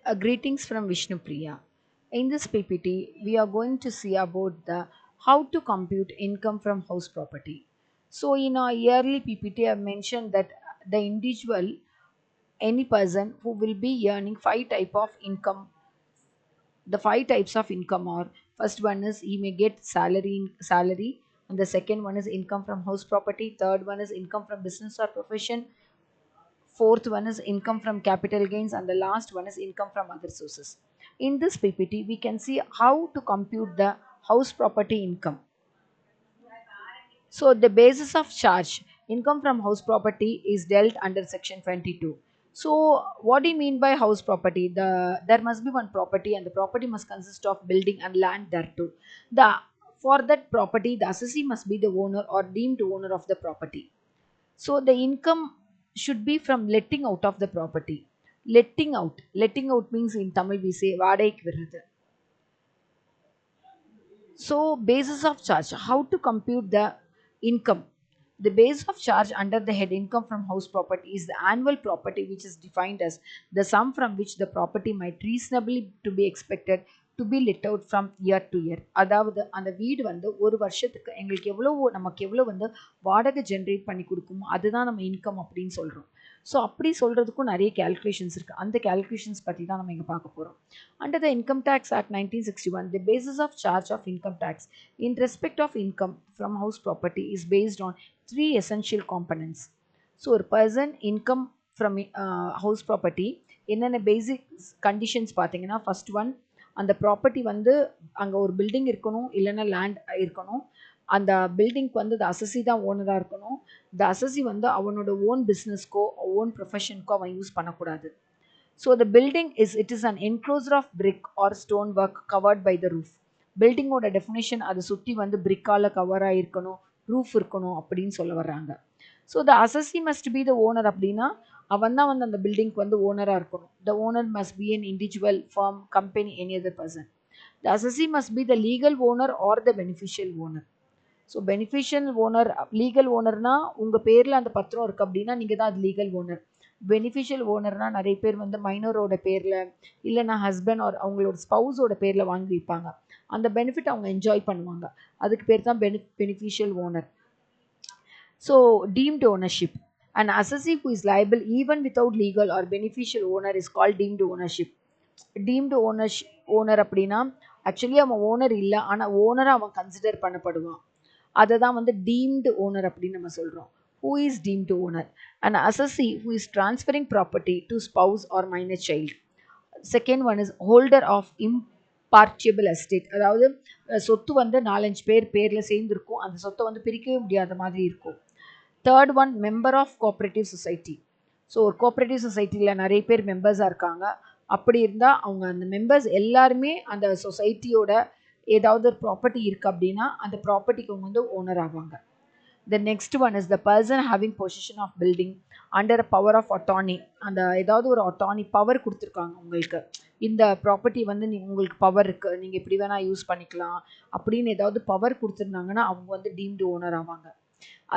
Greetings from Vishnu Priya. In this PPT, we are going to see about the how to compute income from house property. So, in our yearly PPT, I mentioned that the individual, any person who will be earning five type of income. The five types of income are: first one is he may get salary, and the second one is income from house property. Third one is income from business or profession. Fourth one is income from capital gains, and the last one is income from other sources. In this PPT, we can see how to compute the house property income. So the basis of charge, income from house property is dealt under section 22. So what do you mean by house property? There must be one property, and the property must consist of building and land thereto. The For that property, the assessee must be the owner or deemed owner of the property. So the income should be from letting out of the property. Letting out means in Tamil we say வாடகைக்கு விடுறது. So basis of charge, how to compute the income? The base of charge under the head income from house property is the annual property, which is defined as the sum from which the property might reasonably to be expected to be let out from year to year. அதாவது அந்த வீடு வந்து ஒரு வருஷத்துக்கு எங்களுக்கு நமக்கு எவ்வளோ வந்து வாடகை ஜென்ரேட் பண்ணி கொடுக்குமோ அதுதான் நம்ம இன்கம் அப்படின்னு சொல்கிறோம். ஸோ அப்படி சொல்கிறதுக்கும் நிறைய கேல்குலேஷன்ஸ் இருக்குது. அந்த கேல்குலேஷன்ஸ் பற்றி தான் நம்ம இங்கே பார்க்க போகிறோம். Under the Income Tax Act 1961, the basis of charge of income tax in respect of income from house property is based on three essential components. So, ஒரு person income from house property என்னென்ன பேசிக் conditions பார்த்தீங்கன்னா, first one, அந்த property வந்து அங்கே ஒரு building இருக்கணும், இல்லைன்னா land இருக்கணும். அந்த பில்டிங்க்கு வந்து the அசஸி தான் ஓனராக இருக்கணும். the அசஸி வந்து அவனோட ஓன் பிஸ்னஸ்க்கோ ஓன் ப்ரொஃபஷனுக்கோ அவன் யூஸ் பண்ணக்கூடாது. So the building it is an enclosure of brick or stone work covered by the roof. பில்டிங்கோட டெஃபினேஷன் அதை சுற்றி வந்து பிரிக்கால கவர் ஆகிருக்கணும், ரூஃப் இருக்கணும் அப்படின்னு சொல்ல வர்றாங்க. So the அசஸி must be the owner அப்படின்னா அவன் தான் வந்து அந்த பில்டிங்க்கு வந்து ஓனராக இருக்கணும். The owner must be an individual, firm, company, any other person. The assessee must be the legal owner or the beneficial owner. So beneficial owner, legal ஓனர்னா உங்கள் பேரில் அந்த பத்திரம் இருக்குது அப்படின்னா நீங்கள் தான் அது லீகல் ஓனர். பெனிஃபிஷியல் ஓனர்னால் நிறைய பேர் வந்து மைனரோட பேரில் இல்லைன்னா ஹஸ்பண்ட் ஆர் அவங்களோட ஸ்பவுஸோட பேரில் வாங்கி வைப்பாங்க. அந்த பெனிஃபிட் அவங்க என்ஜாய் பண்ணுவாங்க. அதுக்கு பேர் தான் beneficial owner. So deemed ownership, and assessee who is liable even without legal or beneficial owner is called deemed ownership. Deemed owner அப்படின்னா ஆக்சுவலி அவன் ஓனர் இல்லை, ஆனால் ஓனராக அவன் கன்சிடர் பண்ணப்படுவான். அதை தான் வந்து டீம்டு ஓனர் அப்படின்னு நம்ம சொல்கிறோம். Who is deemed owner? An assessee who is transferring property to spouse or minor child. Second one is holder of impartiable estate. அதாவது சொத்து வந்து 4-5 பேரில் சேர்ந்துருக்கும், அந்த சொத்தை வந்து பிரிக்கவே முடியாத மாதிரி இருக்கும். Third one, member of cooperative society. So ஒரு கோஆப்ரேட்டிவ் சொசைட்டியில் நிறைய பேர் மெம்பர்ஸாக இருக்காங்க. அப்படி இருந்தால் அவங்க அந்த மெம்பர்ஸ் எல்லாருமே அந்த சொசைட்டியோட ஏதாவது ஒரு ப்ராப்பர்ட்டி இருக்குது அப்படின்னா அந்த ப்ராப்பர்ட்டிக்கு அவங்க வந்து ஓனர் ஆவாங்க. The next one is the person having possession of building under a power of attorney. அந்த ஏதாவது ஒரு அட்டார்னி பவர் கொடுத்துருக்காங்க உங்களுக்கு, இந்த ப்ராப்பர்ட்டி வந்து உங்களுக்கு பவர் இருக்குது, நீங்கள் இப்படி வேணால் யூஸ் பண்ணிக்கலாம் அப்படின்னு ஏதாவது பவர் கொடுத்துருந்தாங்கன்னா அவங்க வந்து டீம்டு ஓனர் ஆவாங்க.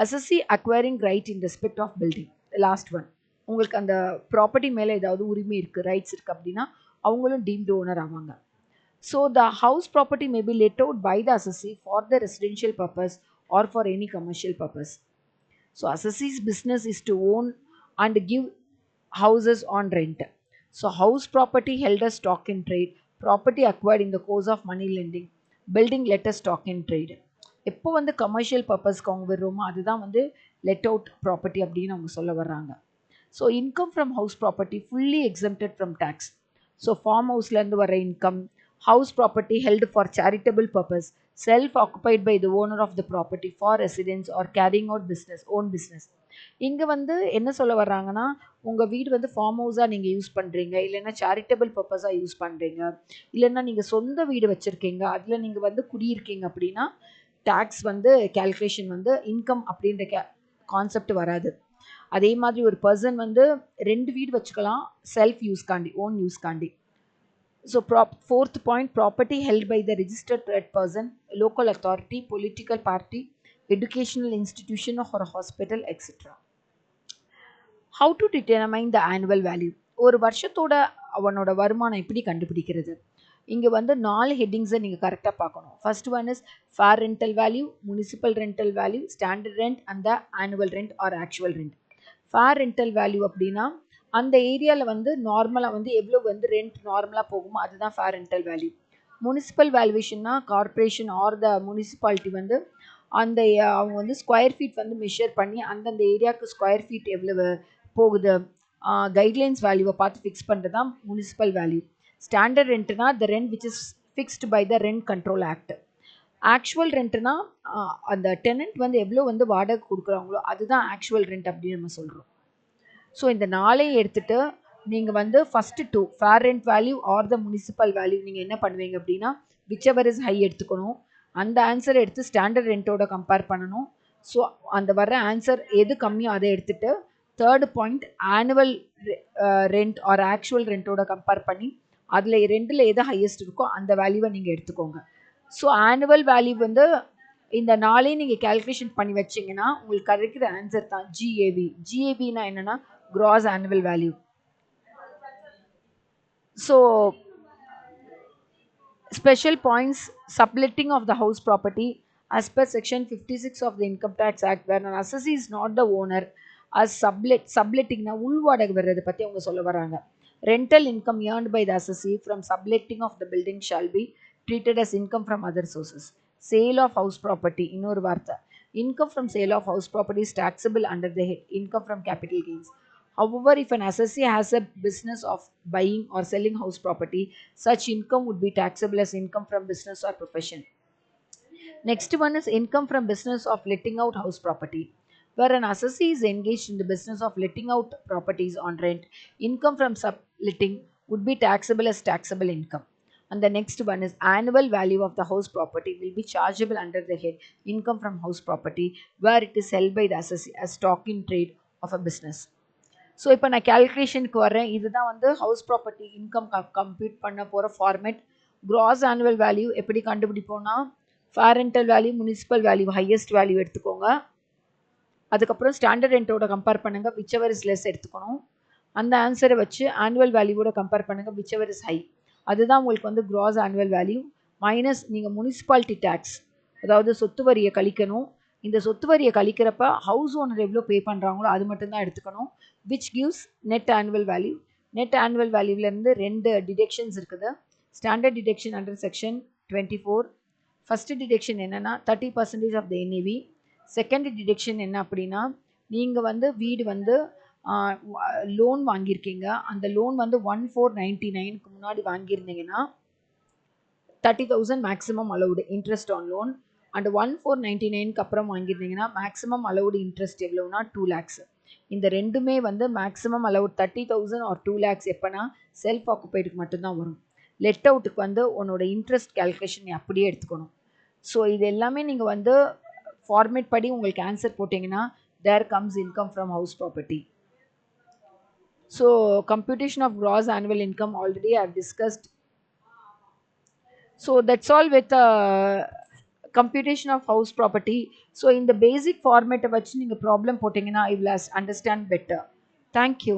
அசஸி acquiring right in respect of building. Last one, உங்களுக்கு அந்த ப்ராப்பர்ட்டி மேலே ஏதாவது உரிமை இருக்குது, ரைட்ஸ் இருக்குது அப்படின்னா அவங்களும் டீம்டு ஓனர் ஆவாங்க. So the house property may be let out by the assessee for the residential purpose or for any commercial purpose. So assessee's business is to own and give houses on rent. So house property held as stock in trade, property acquired in the course of money lending, building let as stock in trade. எப்போ வந்து commercial பர்பஸ்க்கு அவங்க விடுறோமோ அதுதான் வந்து let out property அப்படின்னு அவங்க சொல்ல வர்றாங்க. So income from house property fully exempted from tax. So farm ஹவுஸ்லேருந்து வர income, house property held for charitable purpose, self-occupied by the owner of the property for residence or carrying out own business. இங்கே வந்து என்ன சொல்ல வர்றாங்கன்னா, உங்கள் வீடு வந்து form ஹவுஸாக நீங்கள் யூஸ் பண்ணுறீங்க, இல்லைன்னா சேரிட்டபிள் பர்பஸாக யூஸ் பண்ணுறீங்க, இல்லைன்னா நீங்கள் சொந்த வீடு வச்சுருக்கீங்க, அதில் நீங்கள் வந்து குடியிருக்கீங்க அப்படின்னா டேக்ஸ் வந்து கேல்குலேஷன் வந்து இன்கம் அப்படின்ற கான்செப்ட் வராது. அதே மாதிரி ஒரு பர்சன் வந்து 2 வீடு வச்சுக்கலாம், செல்ஃப் யூஸ்காண்டி, ஓன் யூஸ்காண்டி. So fourth point, property held by the registered third person, local authority, political party, educational institution or hospital, etc. How to determine the annual value? ஒரு வருஷத்தோட அவனோட வருமானம் எப்படி கண்டுபிடிக்கிறது? இங்கே வந்து 4 ஹெட்டிங்ஸை நீங்கள் கரெக்டாக பார்க்கணும். First one is fair rental value, municipal rental value, standard rent and the annual rent or actual rent. Fair rental value அப்படின்னா அந்த ஏரியாவில் வந்து நார்மலாக வந்து எவ்வளோ வந்து ரெண்ட் நார்மலாக போகுமோ அதுதான் ஃபேர் ரெண்டல் வேல்யூ. முனிசிபல் வேல்யூவேஷன்னா கார்பரேஷன் ஆர் த முனிசிபாலிட்டி வந்து அந்த அவங்க வந்து ஸ்கொயர் ஃபீட் வந்து மெஷர் பண்ணி அந்தந்த ஏரியாவுக்கு ஸ்கொயர் ஃபீட் எவ்வளவு போகுது கைட்லைன்ஸ் வேல்யூவை பார்த்து ஃபிக்ஸ் பண்ணுறது தான் முனிசிபல் வேல்யூ. ஸ்டாண்டர்ட் ரெண்ட்னா the rent which is fixed by the rent control act. Actual ரெண்ட்னா அந்த டெனண்ட் வந்து எவ்வளோ வந்து வாடகை கொடுக்குறாங்களோ அதுதான் ஆக்சுவல் ரெண்ட் அப்படின்னு நம்ம சொல்கிறோம். ஸோ இந்த 4ஐயும் எடுத்துகிட்டு நீங்கள் வந்து first 2 fair rent value or the municipal value நீங்கள் என்ன பண்ணுவீங்க அப்படின்னா விச் எவர் இஸ் ஹை எடுத்துக்கணும். அந்த ஆன்சரை எடுத்து ஸ்டாண்டர்ட் ரெண்ட்டோட கம்பேர் பண்ணணும். ஸோ அந்த வர்ற ஆன்சர் எது கம்மியோ அதை எடுத்துகிட்டு third point annual rent or actual ரெண்ட்டோட கம்பேர் பண்ணி அதில் ரெண்டில் எது ஹையஸ்ட் இருக்கோ அந்த வேல்யூவை நீங்கள் எடுத்துக்கோங்க. ஸோ ஆனுவல் வேல்யூ வந்து இந்த 4ஐயும் நீங்கள் கேல்குலேஷன் பண்ணி வச்சிங்கன்னா உங்களுக்கு கிடைக்கிற ஆன்சர் தான் ஜிஏவி. ஜிஏவினா என்னென்னா gross annual value. So special points subletting of the house property as per section 56 of the Income Tax Act where an assessee is not the owner as subletting na ulvadagகு வரது பத்தி அவங்க சொல்ல வராங்க. Rental income earned by the assessee from subletting of the building shall be treated as income from other sources. Sale of house property இன்னொரு வார்த்தை income from sale of house property is taxable under the head income from capital gains. However, if an assessee has a business of buying or selling house property, such income would be taxable as income from business or profession. Next one is income from business of letting out house property. Where an assessee is engaged in the business of letting out properties on rent, income from subletting would be taxable as taxable income. And the next one is annual value of the house property will be chargeable under the head income from house property where it is held by the assessee as stock in trade of a business. So இப்போ நான் கேல்குலேஷனுக்கு வரேன். இதுதான் வந்து house property income compute பண்ண போகிற format. Cross annual value எப்படி கண்டுபிடிப்போம்னா fair rental value municipal value highest value எடுத்துக்கோங்க. அதுக்கப்புறம் ஸ்டாண்டர்ட் ரெண்ட்டோட கம்பேர் பண்ணுங்கள் விச் எவர் இஸ் லெஸ் எடுத்துக்கணும். அந்த ஆன்சரை வச்சு ஆனுவல் வேல்யூவோட கம்பேர் பண்ணுங்கள் விச் எவர் இஸ் ஹை. அதுதான் உங்களுக்கு வந்து க்ராஸ் ஆனுவல் வேல்யூ மைனஸ் நீங்கள் முனிசிபாலிட்டி டேக்ஸ் அதாவது சொத்து வரியை கழிக்கணும். இந்த சொத்து வரியை கழிக்கிறப்ப ஹவுஸ் ஓனர் எவ்வளோ பே பண்ணுறாங்களோ அது மட்டும்தான் எடுத்துக்கணும். which gives net annual value. net annual valueலேருந்து 2 டிடெக்ஷன்ஸ் இருக்குது. Standard deduction under section 24. First deduction என்னென்னா 30% of the NAV. Second deduction என்ன அப்படின்னா நீங்கள் வந்து வீடு வந்து லோன் வாங்கியிருக்கீங்க. அந்த லோன் வந்து 1499க்கு முன்னாடி வாங்கியிருந்தீங்கன்னா 30,000 maximum allowed interest on loan. And 1499க்கு அப்புறம் வாங்கியிருந்தீங்கன்னா மேக்ஸிமம் அலவுடு இன்ட்ரெஸ்ட் எவ்வளோனா 2 lakhs. இந்த ரெண்டுமே வந்து மேக்ஸிமம் அலவுட் 30,000 ஆர் 2 lakhs எப்போனா செல்ஃப் ஆக்குபைடுக்கு மட்டும்தான் வரும். லெட் அவுட்டுக்கு வந்து உன்னோட இன்ட்ரெஸ்ட் கேல்குலேஷன் அப்படியே எடுத்துக்கணும். ஸோ இது எல்லாமே நீங்கள் வந்து ஃபார்மேட் படி உங்களுக்கு ஆன்சர் போட்டிங்கன்னா there comes income from house property. So computation of gross annual income already I have discussed. So that's all with computation of house property. So in the basic format வச்சு நீங்கள் problem போட்டிங்கன்னா I will understand better. Thank you.